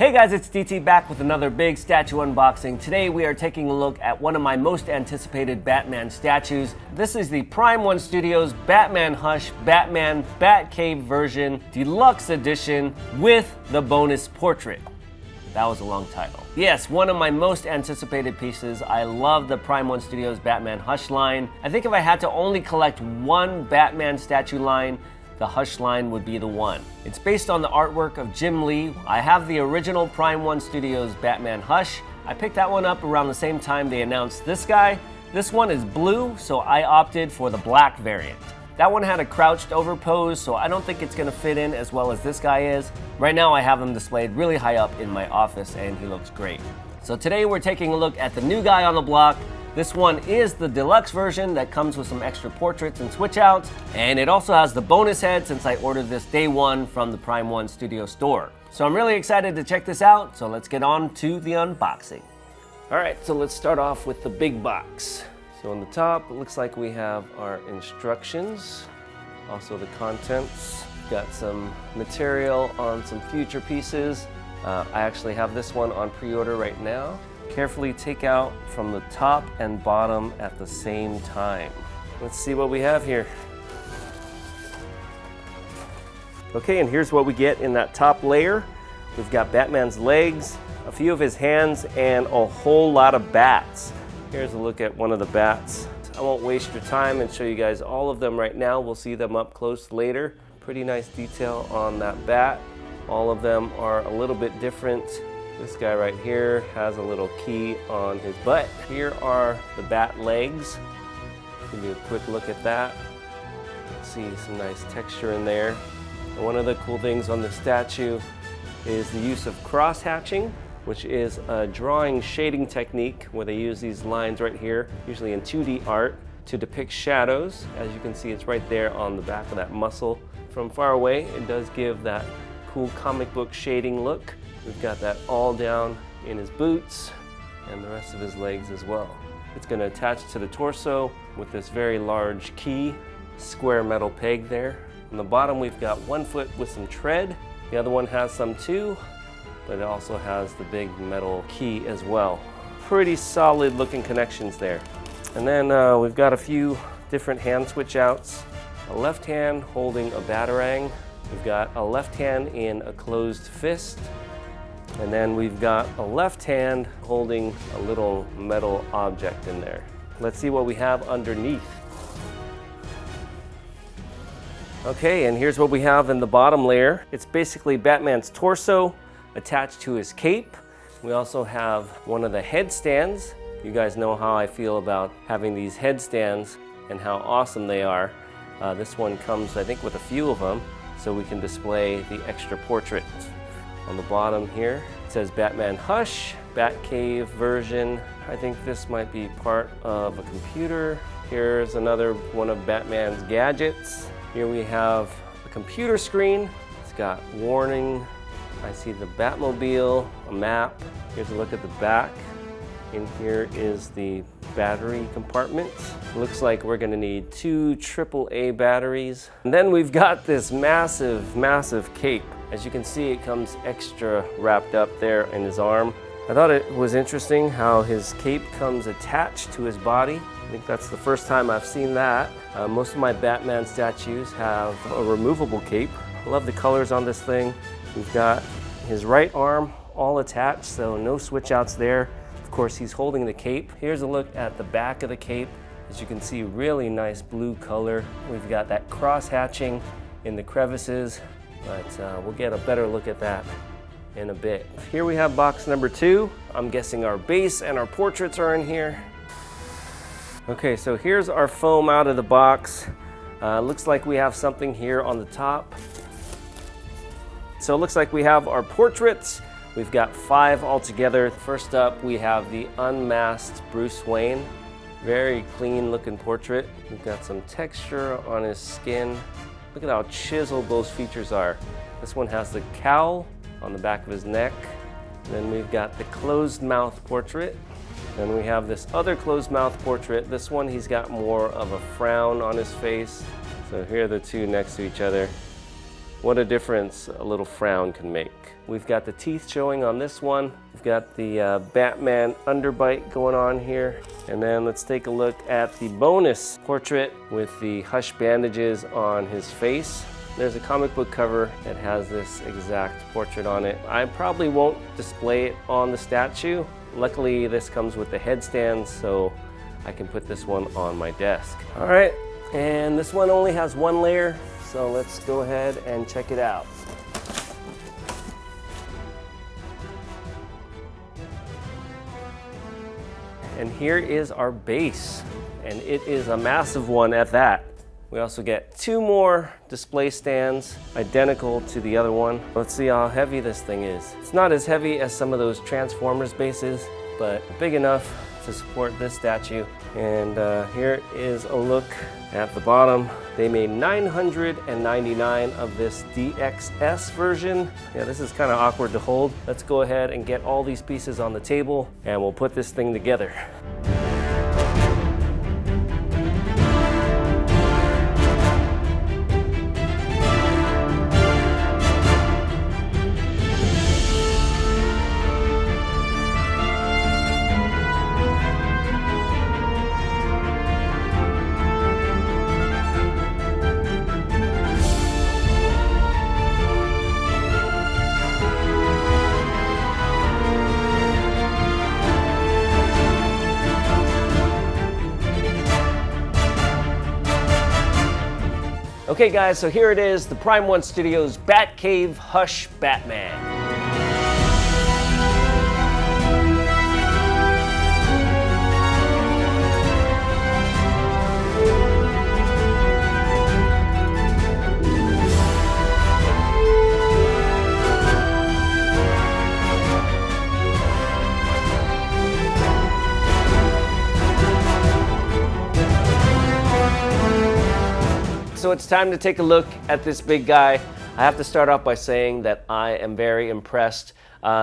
Hey guys, it's DT back with another big statue unboxing. Today we are taking a look at one of my most anticipated Batman statues. This is the Prime 1 Studios Batman Hush Batcave version deluxe edition with the bonus portrait. That was a long title. Yes, one of my most anticipated pieces. I love the Prime 1 Studios Batman Hush line. I think if I had to only collect one Batman statue line, the Hush line would be the one. It's based on the artwork of Jim Lee. I have the original Prime 1 Studios Batman Hush. I picked that one up around the same time they announced this guy. This one is blue, so I opted for the black variant. That one had a crouched over pose, so I don't think it's gonna fit in as well as this guy is. Right now I have him displayed really high up in my office and he looks great. So today we're taking a look at the new guy on the block. This one is the deluxe version that comes with some extra portraits and switch outs, and it also has the bonus head since I ordered this day one from the Prime 1 Studio store. So I'm really excited to check this out, so let's get on to the unboxing. All right, so let's start off with the big box. So on the top, it looks like we have our instructions, also the contents. Got some material on some future pieces. I actually have this one on pre-order right now. Carefully take out from the top and bottom at the same time. Let's see what we have here. Okay, and here's what we get in that top layer. We've got Batman's legs, a few of his hands, and a whole lot of bats. Here's a look at one of the bats. I won't waste your time and show you guys all of them right now. We'll see them up close later. Pretty nice detail on that bat. All of them are a little bit different. This guy right here has a little key on his butt. Here are the bat legs. Give you a quick look at that. See some nice texture in there. And one of the cool things on the statue is the use of cross-hatching, which is a drawing shading technique where they use these lines right here, usually in 2D art, to depict shadows. As you can see, it's right there on the back of that muscle. From far away, it does give that cool comic book shading look. We've got that all down in his boots and the rest of his legs as well. It's going to attach to the torso with this very large key, square metal peg there. On the bottom we've got one foot with some tread. The other one has some too, but it also has the big metal key as well. Pretty solid looking connections there. And then we've got a few different hand switch outs. A left hand holding a batarang. We've got a left hand in a closed fist. And then we've got a left hand holding a little metal object in there. Let's see what we have underneath. Okay, and here's what we have in the bottom layer. It's basically Batman's torso attached to his cape. We also have one of the headstands. You guys know how I feel about having these headstands and how awesome they are. This one comes, I think, with a few of them, so we can display the extra portrait. On the bottom here, it says Batman Hush Batcave version. I think this might be part of a computer. Here's another one of Batman's gadgets. Here we have a computer screen. It's got warning. I see the Batmobile, a map. Here's a look at the back. In here is the battery compartment. Looks like we're gonna need 2 AAA batteries. And then we've got this massive cape. As you can see, it comes extra wrapped up there in his arm. I thought it was interesting how his cape comes attached to his body. I think that's the first time I've seen that. Most of my Batman statues have a removable cape. I love the colors on this thing. We've got his right arm all attached, so no switch outs there. Of course, he's holding the cape. Here's a look at the back of the cape. As you can see, really nice blue color. We've got that cross hatching in the crevices, but we'll get a better look at that in a bit. Here we have box number 2. I'm guessing our base and our portraits are in here. Okay, so here's our foam out of the box. Looks like we have something here on the top. So it looks like we have our portraits. We've got 5 altogether. First up, we have the unmasked Bruce Wayne. Very clean looking portrait. We've got some texture on his skin. Look at how chiseled those features are. This one has the cowl on the back of his neck. Then we've got the closed mouth portrait. Then we have this other closed mouth portrait. This one, he's got more of a frown on his face. So here are the two next to each other. what a difference a little frown can make. We've got the teeth showing on this one. We've got the Batman underbite going on here. And then let's take a look at the bonus portrait with the Hush bandages on his face. There's a comic book cover that has this exact portrait on it. I probably won't display it on the statue. Luckily, this comes with the headstand, so I can put this one on my desk. All right, and this one only has one layer, so let's go ahead and check it out. And here is our base, and it is a massive one at that. We also get two more display stands, identical to the other one. Let's see how heavy this thing is. It's not as heavy as some of those Transformers bases, but big enough to support this statue. And here is a look at the bottom. They made 999 of this DXS version. Yeah, this is kind of awkward to hold. Let's go ahead and get all these pieces on the table and we'll put this thing together. Okay guys, so here it is, the Prime One Studios Batcave Hush Batman. So it's time to take a look at this big guy. I have to start off by saying that I am very impressed.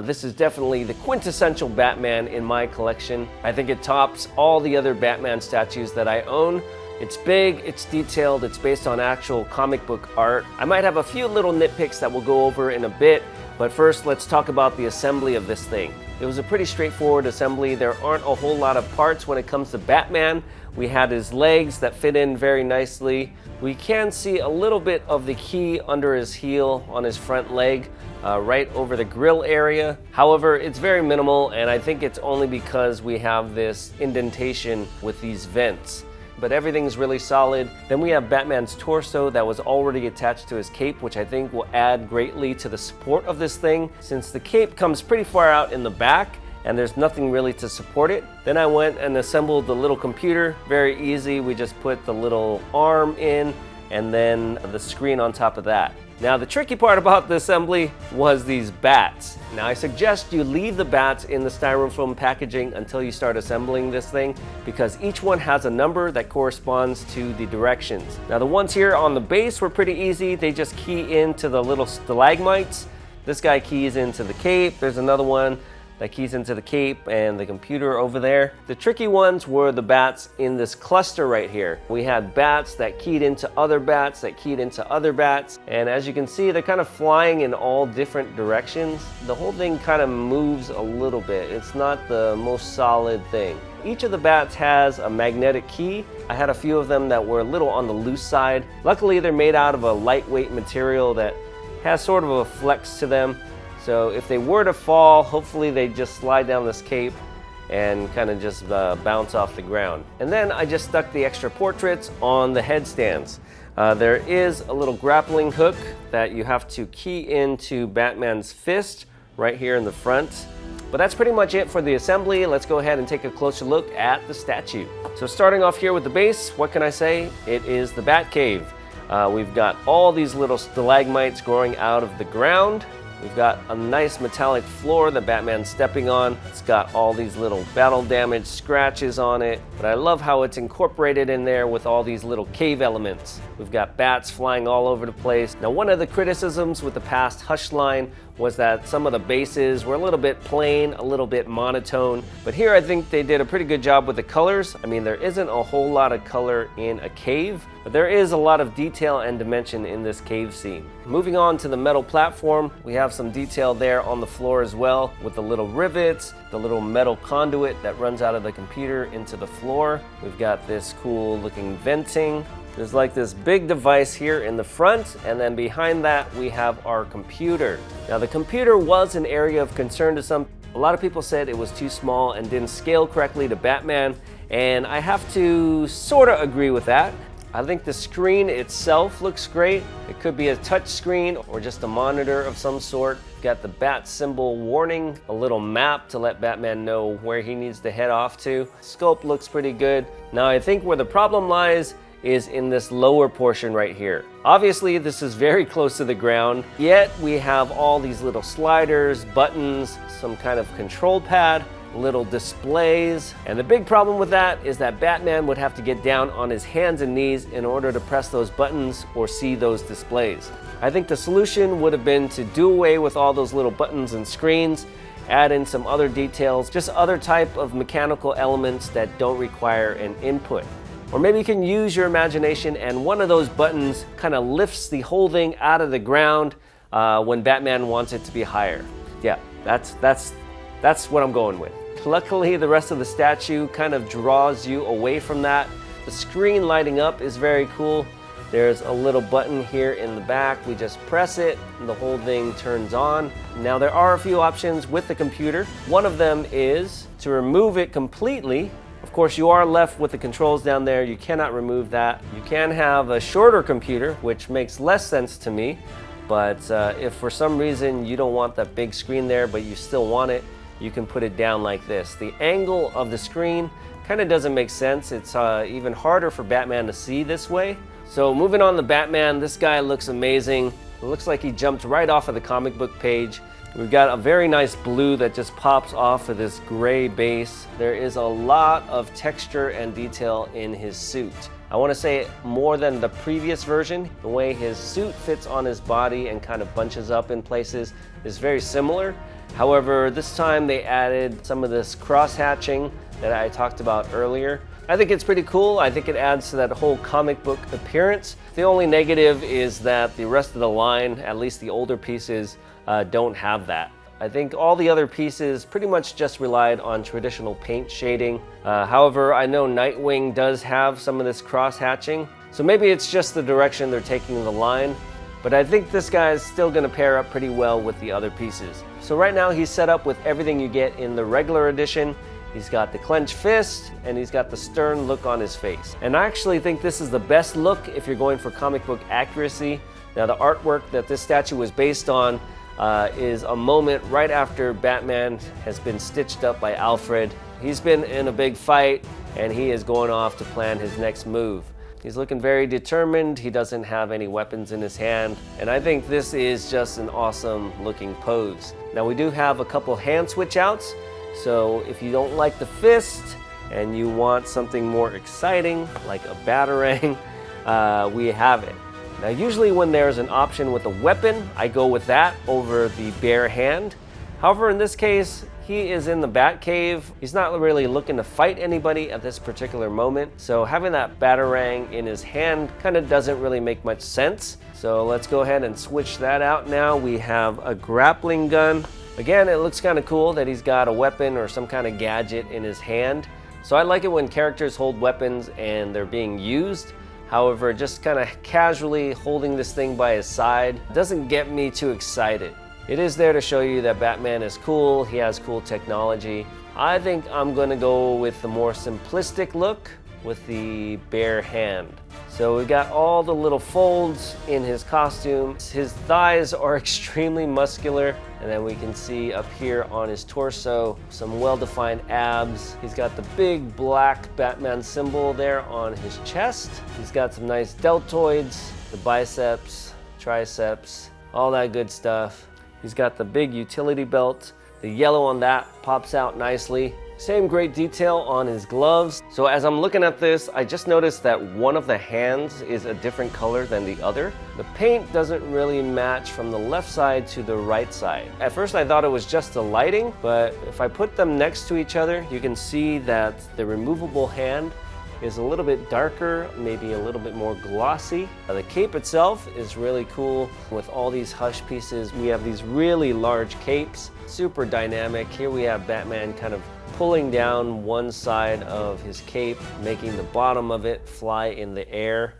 This is definitely the quintessential Batman in my collection. I think it tops all the other Batman statues that I own. It's big, it's detailed, it's based on actual comic book art. I might have a few little nitpicks that we'll go over in a bit, but first let's talk about the assembly of this thing. It was a pretty straightforward assembly. There aren't a whole lot of parts when it comes to Batman. We had his legs that fit in very nicely. We can see a little bit of the key under his heel on his front leg, right over the grill area. However, it's very minimal, and I think it's only because we have this indentation with these vents. But everything's really solid. Then we have Batman's torso that was already attached to his cape, which I think will add greatly to the support of this thing, since the cape comes pretty far out in the back and there's nothing really to support it. Then I went and assembled the little computer. Very easy, we just put the little arm in and then the screen on top of that. Now the tricky part about the assembly was these bats. Now I suggest you leave the bats in the styrofoam packaging until you start assembling this thing, because each one has a number that corresponds to the directions. Now the ones here on the base were pretty easy. They just key into the little stalagmites. This guy keys into the cape. There's another one that keys into the cape and the computer over there. The tricky ones were the bats in this cluster right here. We had bats that keyed into other bats that keyed into other bats, and as you can see, they're kind of flying in all different directions. The whole thing kind of moves a little bit. It's not the most solid thing. Each of the bats has a magnetic key. I had a few of them that were a little on the loose side. Luckily, they're made out of a lightweight material that has sort of a flex to them. So if they were to fall, hopefully they just slide down this cape and kind of just bounce off the ground. And then I just stuck the extra portraits on the headstands. There is a little grappling hook that you have to key into Batman's fist right here in the front. But that's pretty much it for the assembly. Let's go ahead and take a closer look at the statue. So starting off here with the base, what can I say? It is the Batcave. We've got all these little stalagmites growing out of the ground. We've got a nice metallic floor that Batman's stepping on. It's got all these little battle damage scratches on it, but I love how it's incorporated in there with all these little cave elements. We've got bats flying all over the place. Now, one of the criticisms with the past Hush line was that some of the bases were a little bit plain, a little bit monotone. But here I think they did a pretty good job with the colors. I mean, there isn't a whole lot of color in a cave, but there is a lot of detail and dimension in this cave scene. Moving on to the metal platform, we have some detail there on the floor as well, with the little rivets, the little metal conduit that runs out of the computer into the floor. We've got this cool looking venting. There's like this big device here in the front, and then behind that we have our computer. Now the computer was an area of concern to some. A lot of people said it was too small and didn't scale correctly to Batman, and I have to sort of agree with that. I think the screen itself looks great. It could be a touch screen or just a monitor of some sort. Got the bat symbol warning, a little map to let Batman know where he needs to head off to. Sculpt looks pretty good. Now I think where the problem lies is in this lower portion right here. Obviously this is very close to the ground, yet we have all these little sliders, buttons, some kind of control pad, little displays. And the big problem with that is that Batman would have to get down on his hands and knees in order to press those buttons or see those displays. I think the solution would have been to do away with all those little buttons and screens, add in some other details, just other type of mechanical elements that don't require an input. Or maybe you can use your imagination and one of those buttons kind of lifts the whole thing out of the ground when Batman wants it to be higher. Yeah, that's what I'm going with. Luckily, the rest of the statue kind of draws you away from that. The screen lighting up is very cool. There's a little button here in the back. We just press it and the whole thing turns on. Now there are a few options with the computer. One of them is to remove it completely. Of course, you are left with the controls down there. You cannot remove that. You can have a shorter computer, which makes less sense to me. But if for some reason you don't want that big screen there, but you still want it, you can put it down like this. The angle of the screen kind of doesn't make sense. It's even harder for Batman to see this way. So moving on to Batman, this guy looks amazing. It looks like he jumped right off of the comic book page. We've got a very nice blue that just pops off of this gray base. There is a lot of texture and detail in his suit. I want to say more than the previous version. The way his suit fits on his body and kind of bunches up in places is very similar. However, this time they added some of this cross-hatching that I talked about earlier. I think it's pretty cool. I think it adds to that whole comic book appearance. The only negative is that the rest of the line, at least the older pieces, don't have that. I think all the other pieces pretty much just relied on traditional paint shading. However, I know Nightwing does have some of this cross-hatching, so maybe it's just the direction they're taking the line. But I think this guy is still going to pair up pretty well with the other pieces. So right now he's set up with everything you get in the regular edition. He's got the clenched fist and he's got the stern look on his face. And I actually think this is the best look if you're going for comic book accuracy. Now the artwork that this statue was based on is a moment right after Batman has been stitched up by Alfred. He's been in a big fight and he is going off to plan his next move. He's looking very determined. He doesn't have any weapons in his hand. And I think this is just an awesome looking pose. Now we do have a couple hand switch outs. So if you don't like the fist and you want something more exciting, like a batarang, we have it. Now usually when there's an option with a weapon, I go with that over the bare hand. However, in this case, he is in the Batcave. He's not really looking to fight anybody at this particular moment. So having that batarang in his hand kind of doesn't really make much sense. So let's go ahead and switch that out now. We have a grappling gun. Again, it looks kind of cool that he's got a weapon or some kind of gadget in his hand. So I like it when characters hold weapons and they're being used. However, just kind of casually holding this thing by his side doesn't get me too excited. It is there to show you that Batman is cool, he has cool technology. I think I'm going to go with the more simplistic look with the bare hand. So we got all the little folds in his costume. His thighs are extremely muscular, and then we can see up here on his torso some well-defined abs. He's got the big black Batman symbol there on his chest. He's got some nice deltoids, the biceps, triceps, all that good stuff. He's got the big utility belt. The yellow on that pops out nicely. Same great detail on his gloves. So as I'm looking at this, I just noticed that one of the hands is a different color than the other. The paint doesn't really match from the left side to the right side. At first I thought it was just the lighting, but if I put them next to each other, you can see that the removable hand is a little bit darker, maybe a little bit more glossy. The cape itself is really cool with all these Hush pieces. We have these really large capes, super dynamic. Here we have Batman kind of pulling down one side of his cape, making the bottom of it fly in the air.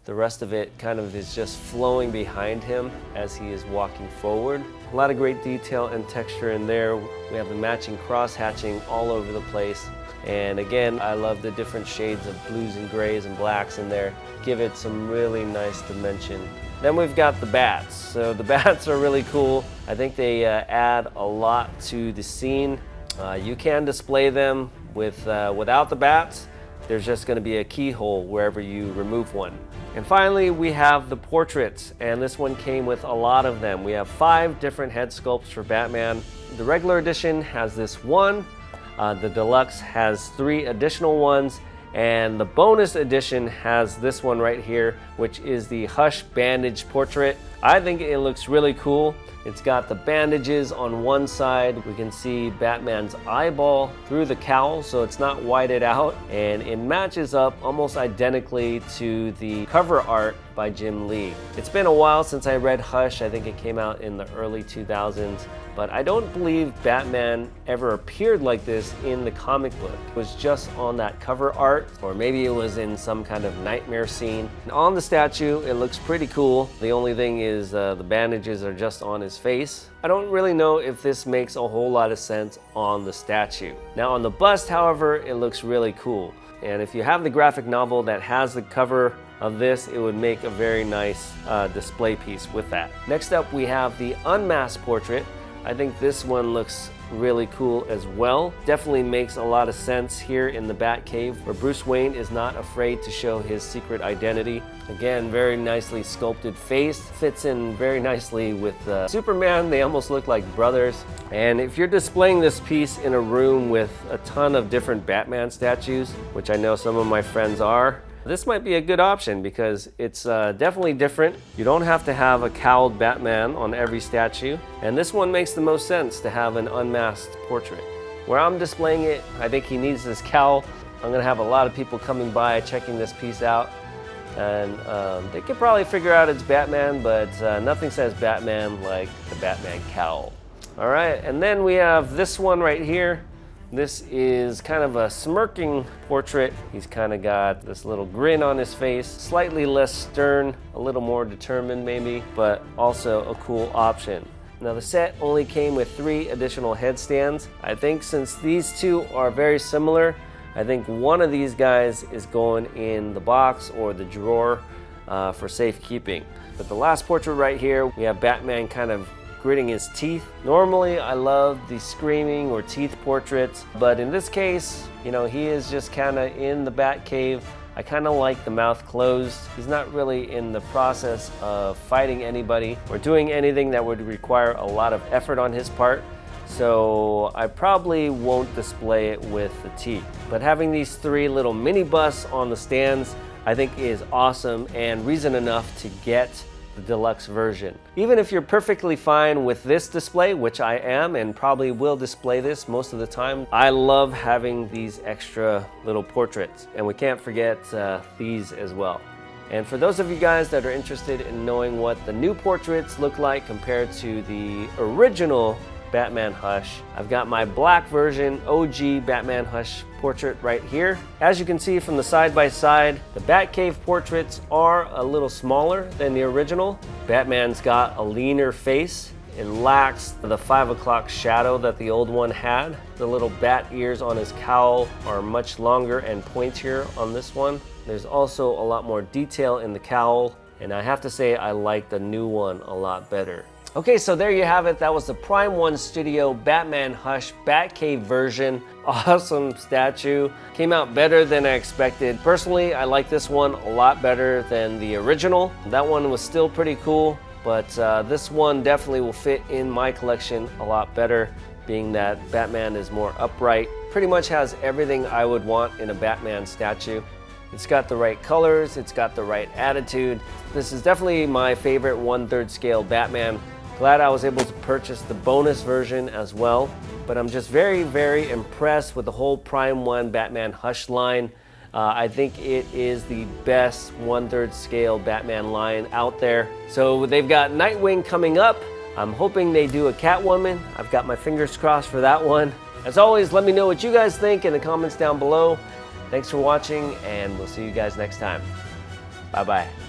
The rest of it kind of is just flowing behind him as he is walking forward. A lot of great detail and texture in there. We have the matching cross hatching all over the place. And again, I love the different shades of blues and grays and blacks in there. Give it some really nice dimension. Then we've got the bats. So the bats are really cool. I think they add a lot to the scene. You can display them without the bats. There's just going to be a keyhole wherever you remove one. And finally, we have the portraits, and this one came with a lot of them. We have 5 different head sculpts for Batman. The regular edition has this one. The deluxe has 3 additional ones, and the bonus edition has this one right here, which is the Hush bandage portrait. I think it looks really cool. It's got the bandages on one side. We can see Batman's eyeball through the cowl, so it's not whited out, and it matches up almost identically to the cover art by Jim Lee. It's been a while since I read Hush. I think it came out in the early 2000s, but I don't believe Batman ever appeared like this in the comic book. It was just on that cover art, or maybe it was in some kind of nightmare scene. And on the statue, it looks pretty cool. The only thing is the bandages are just on his face. I don't really know if this makes a whole lot of sense on the statue. Now on the bust, however, it looks really cool. And if you have the graphic novel that has the cover of this, it would make a very nice display piece with that. Next up, we have the unmasked portrait. I think this one looks really cool as well. Definitely makes a lot of sense here in the Batcave, where Bruce Wayne is not afraid to show his secret identity. Again, very nicely sculpted face. Fits in very nicely with Superman. They almost look like brothers. And if you're displaying this piece in a room with a ton of different Batman statues, which I know some of my friends are, this might be a good option because it's definitely different. You don't have to have a cowled Batman on every statue. And this one makes the most sense to have an unmasked portrait. Where I'm displaying it, I think he needs this cowl. I'm gonna have a lot of people coming by checking this piece out. And they could probably figure out it's Batman, but nothing says Batman like the Batman cowl. All right, and then we have this one right here. This is kind of a smirking portrait. He's kind of got this little grin on his face, slightly less stern, a little more determined maybe, but also a cool option. Now the set only came with 3 additional headstands. I think since these two are very similar, I think one of these guys is going in the box or the drawer for safekeeping. But the last portrait right here, we have Batman kind of gritting his teeth. Normally I love the screaming or teeth portraits, but in this case, you know, he is just kind of in the Batcave. I kind of like the mouth closed. He's not really in the process of fighting anybody or doing anything that would require a lot of effort on his part. So I probably won't display it with the teeth. But having these 3 little mini busts on the stands, I think is awesome and reason enough to get the deluxe version. Even if you're perfectly fine with this display, which I am and probably will display this most of the time, I love having these extra little portraits. And we can't forget these as well. And for those of you guys that are interested in knowing what the new portraits look like compared to the original Batman Hush, I've got my black version OG Batman Hush portrait right here. As you can see from the side-by-side, the Batcave portraits are a little smaller than the original. Batman's got a leaner face. It lacks the 5 o'clock shadow that the old one had. The little bat ears on his cowl are much longer and pointier on this one. There's also a lot more detail in the cowl, and I have to say I like the new one a lot better. Okay, so there you have it. That was the Prime 1 Studio Batman Hush Batcave version. Awesome statue. Came out better than I expected. Personally, I like this one a lot better than the original. That one was still pretty cool, but this one definitely will fit in my collection a lot better, being that Batman is more upright pretty much has everything I would want in a Batman statue. It's got the right colors, it's got the right attitude. This is definitely my favorite 1/3 scale Batman. Glad I was able to purchase the bonus version as well. But I'm just very, very impressed with the whole Prime 1 Batman Hush line. I think it is the best 1/3 scale Batman line out there. So they've got Nightwing coming up. I'm hoping they do a Catwoman. I've got my fingers crossed for that one. As always, let me know what you guys think in the comments down below. Thanks for watching, and we'll see you guys next time. Bye-bye.